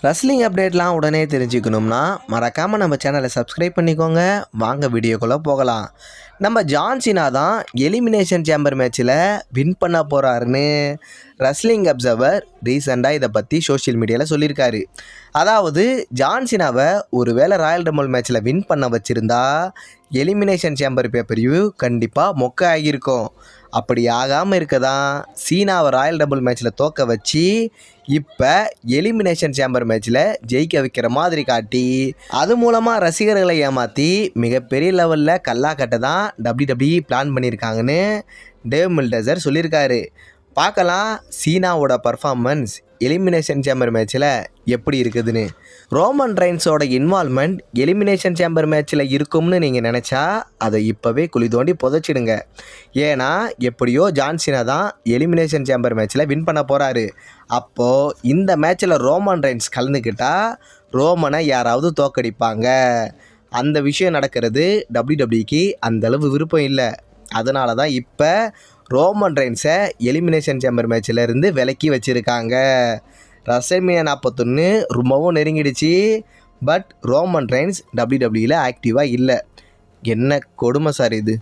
Wrestling அப்டேட்லாம் உடனே தெரிஞ்சுக்கணும்னா மறக்காமல் நம்ம சேனலை சப்ஸ்கிரைப் பண்ணிக்கோங்க. வாங்க வீடியோக்குள்ளே போகலாம். நம்ம ஜான் சீனா தான் எலிமினேஷன் சேம்பர் மேட்ச்சில் வின் பண்ண போகிறாருன்னு ரெஸ்லிங் அப்சர்வர் ரீசெண்டாக இதை பற்றி சோஷியல் மீடியாவில் சொல்லியிருக்காரு. அதாவது ஜான் சீனாவை ஒரு வேளை ராயல் ரம்பிள் மேட்ச்சில் வின் பண்ண வச்சுருந்தா எலிமினேஷன் சேம்பர் பேப்பர்வியூ கண்டிப்பாக மொக்க ஆகியிருக்கும். அப்படி ஆகாமல் இருக்க தான் சீனாவை ராயல் ரம்பிள் மேட்ச்சில் தோக்க வச்சு இப்போ எலிமினேஷன் சேம்பர் மேட்ச்சில் ஜெயிக்க வைக்கிற மாதிரி காட்டி அது மூலமாக ரசிகர்களை ஏமாற்றி மிகப்பெரிய லெவலில் கல்லாக்கட்டை தான் WWE பிளான் பண்ணியிருக்காங்கன்னு டேவ் மில்டசர் சொல்லியிருக்காரு. பார்க்கலாம் சீனாவோட பர்ஃபார்மன்ஸ் எலிமினேஷன் சேம்பர் மேட்ச்சில் எப்படி இருக்குதுன்னு. ரோமன் ரெயின்ஸோட இன்வால்மெண்ட் எலிமினேஷன் சேம்பர் மேட்ச்சில் இருக்கும்னு நீங்கள் நினச்சா அதை இப்போவே குழி தோண்டி புதைச்சிடுங்க. ஏன்னா எப்படியோ ஜான் சீனா தான் எலிமினேஷன் சேம்பர் மேட்ச்சில் வின் பண்ண போகிறாரு. அப்போது இந்த மேட்ச்சில் ரோமன் ரெயின்ஸ் கலந்துக்கிட்டால் ரோமனை யாராவது தோக்கடிப்பாங்க. அந்த விஷயம் நடக்கிறது WWEக்கு அந்தளவு விருப்பம் இல்லை. அதனால தான் இப்போ ரோமன் ரெயின்ஸை எலிமினேஷன் சேம்பர் மேட்ச்சில் இருந்து விலக்கி வச்சுருக்காங்க. ரெஸ்ல்மேனியா 41 ரொம்பவும் நெருங்கிடுச்சு. பட் ரோமன் ரெயின்ஸ் WWEயில் ஆக்டிவாக இல்லை. என்ன கொடுமை சார் இது.